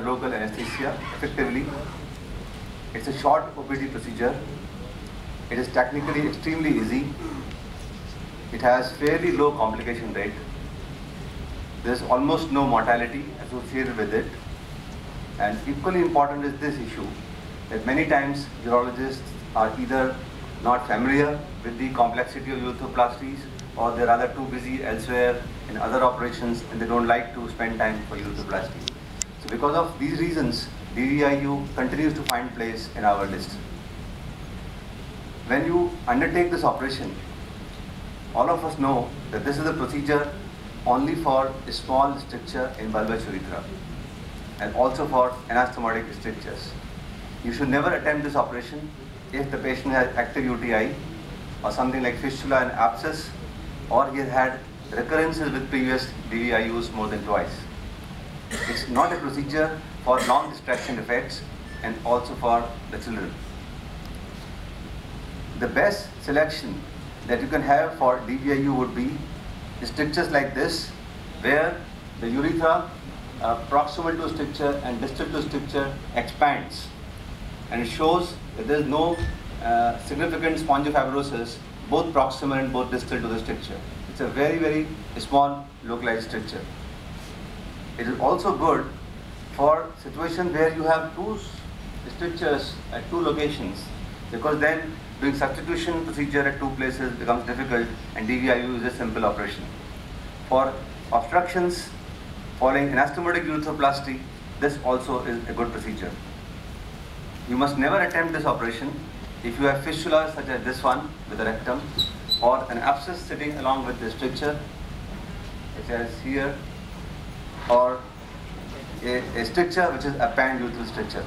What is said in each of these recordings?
local anesthesia effectively. It's a short OPD procedure. It is technically extremely easy. It has fairly low complication rate. There is almost no mortality associated with it. And equally important is this issue that many times urologists are either not familiar with the complexity of urethroplasties, or they're rather too busy elsewhere in other operations and they don't like to spend time for urethroplasty. So because of these reasons, DVIU continues to find place in our list. When you undertake this operation, all of us know that this is a procedure only for a small stricture in bulbous urethra and also for anastomotic strictures. You should never attempt this operation if the patient has active UTI or something like fistula and abscess, or he has had recurrences with previous DVIUs more than twice. It's not a procedure for long distraction effects and also for the children. The best selection that you can have for DVIU would be strictures like this, where the urethra proximal to stricture and distal to stricture expands, and it shows that there is no significant spongiofibrosis both proximal and both distal to the stricture. It's a very, very small localized stricture. It is also good for situations where you have two strictures at two locations, because then doing substitution procedure at two places becomes difficult and DVIU is a simple operation. For obstructions following anastomotic urethroplasty, this also is a good procedure. You must never attempt this operation if you have fistulas such as this one with the rectum, or an abscess sitting along with the stricture, such as here, or a stricture which is a pan-urethral stricture.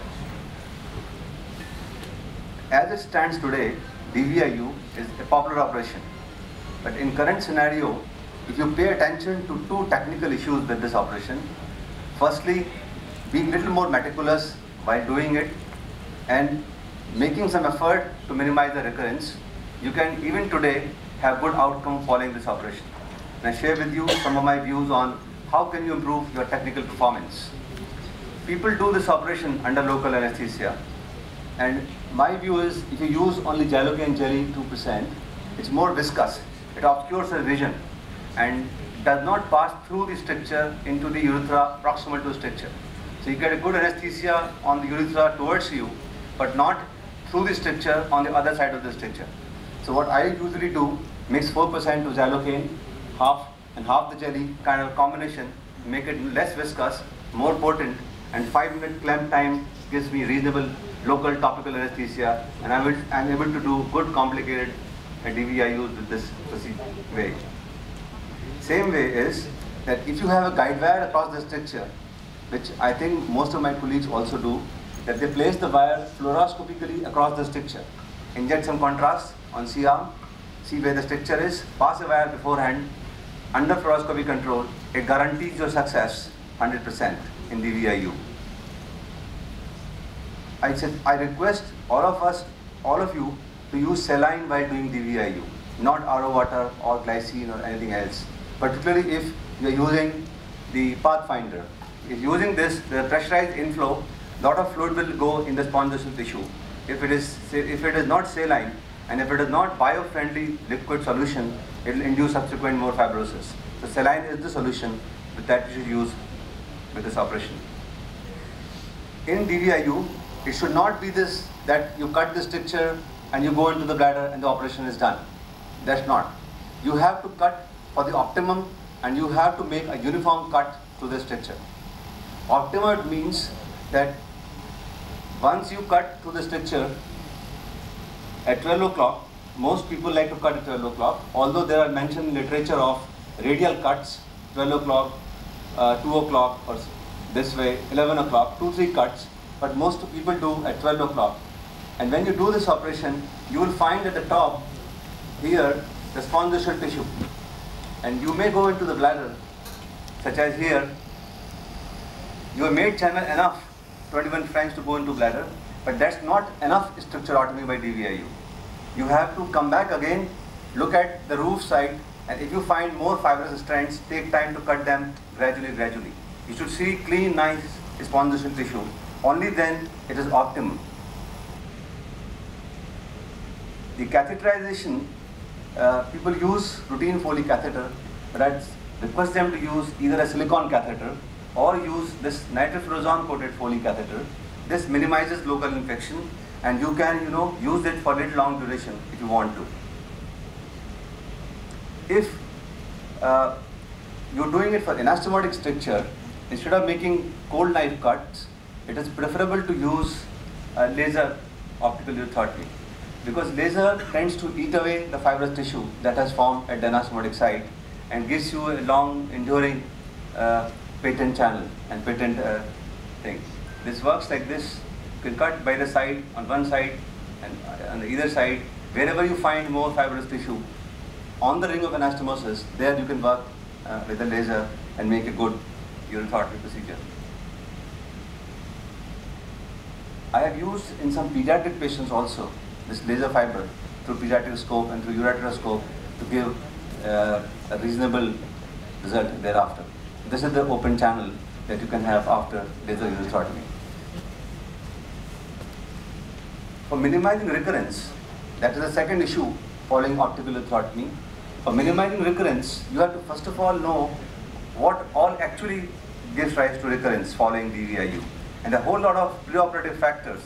As it stands today, DVIU is a popular operation. But in current scenario, if you pay attention to two technical issues with this operation, firstly, being little more meticulous while doing it and making some effort to minimize the recurrence, you can even today have good outcome following this operation. And I share with you some of my views on how can you improve your technical performance. People do this operation under local anesthesia, and my view is if you use only Jalocaine jelly 2%, it's more viscous. It obscures the vision and does not pass through the stricture into the urethra proximal to stricture. So you get a good anesthesia on the urethra towards you, but not through the stricture on the other side of the stricture. So what I usually do, mix 4% to Jalocaine, half and half the jelly, kind of combination, make it less viscous, more potent, and 5-minute clamp time gives me reasonable local topical anesthesia, and I'm able to do good complicated DVIUs with this way. Same way is that if you have a guide wire across the stricture, which I think most of my colleagues also do, that they place the wire fluoroscopically across the stricture, inject some contrast on C-arm, see where the stricture is, pass the wire beforehand, under fluoroscopy control, it guarantees your success 100% in DVIU. I request all of you to use saline while doing DVIU, not RO water or glycine or anything else. Particularly if you are using the Pathfinder. If using this, the pressurized inflow, lot of fluid will go in the spongiosal tissue. If it is not saline and if it is not bio-friendly liquid solution, it will induce subsequent more fibrosis. So saline is the solution that you should use with this operation. In DVIU, it should not be this that you cut the stricture and you go into the bladder and the operation is done. That's not. You have to cut for the optimum and you have to make a uniform cut to the stricture. Optimum means that once you cut to the stricture at 12 o'clock, most people like to cut at 12 o'clock, although there are mentioned in literature of radial cuts, 12 o'clock, 2 o'clock, or this way, 11 o'clock, 2-3 cuts, but most people do at 12 o'clock. And when you do this operation, you will find at the top here the spongiosal tissue. And you may go into the bladder, such as here. You have made channel enough 21 French to go into bladder, but that's not enough structurotomy by DVIU. You have to come back again, look at the roof side, and if you find more fibrous strands, take time to cut them gradually. You should see clean, nice spongical tissue, only then it is optimum. The catheterization, people use routine Foley catheter, but I request them to use either a silicone catheter or use this nitrofurazone coated Foley catheter. This minimizes local infection, and you can use it for a little long duration if you want to. If you're doing it for anastomotic stricture, instead of making cold knife cuts, it is preferable to use laser optical urethrotomy, because laser tends to eat away the fibrous tissue that has formed at the anastomotic site and gives you a long enduring patent channel and patent thing. This works like this. You can cut by the side, on one side and on either side, wherever you find more fibrous tissue on the ring of anastomosis, there you can work with a laser and make a good urethrotomy procedure. I have used in some pediatric patients also this laser fiber through pediatric scope and through ureteroscope to give a reasonable result thereafter. This is the open channel that you can have after laser urethrotomy. For minimizing recurrence, that is the second issue following optical urethrotomy. For minimizing recurrence, you have to first of all know what all actually gives rise to recurrence following DVIU. And a whole lot of preoperative factors,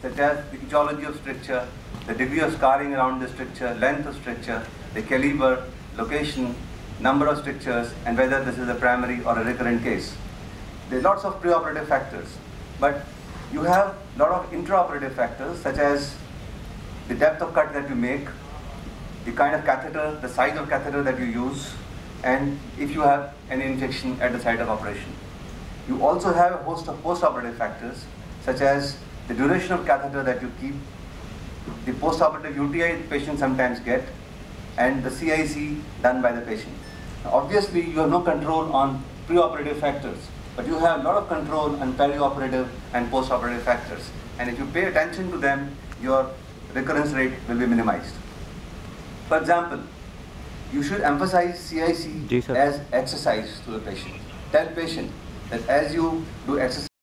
such as the etiology of stricture, the degree of scarring around the stricture, length of stricture, the caliber, location, number of strictures, and whether this is a primary or a recurrent case. There are lots of preoperative factors, but you have a lot of intraoperative factors, such as the depth of cut that you make, the kind of catheter, the size of catheter that you use, and if you have any infection at the site of operation. You also have a host of postoperative factors, such as the duration of catheter that you keep, the postoperative UTI the patient sometimes get, and the CIC done by the patient. Now, obviously, you have no control on preoperative factors, but you have a lot of control on perioperative and postoperative factors. And if you pay attention to them, your recurrence rate will be minimized. For example, you should emphasize CIC as exercise to the patient. Tell patient that as you do exercise,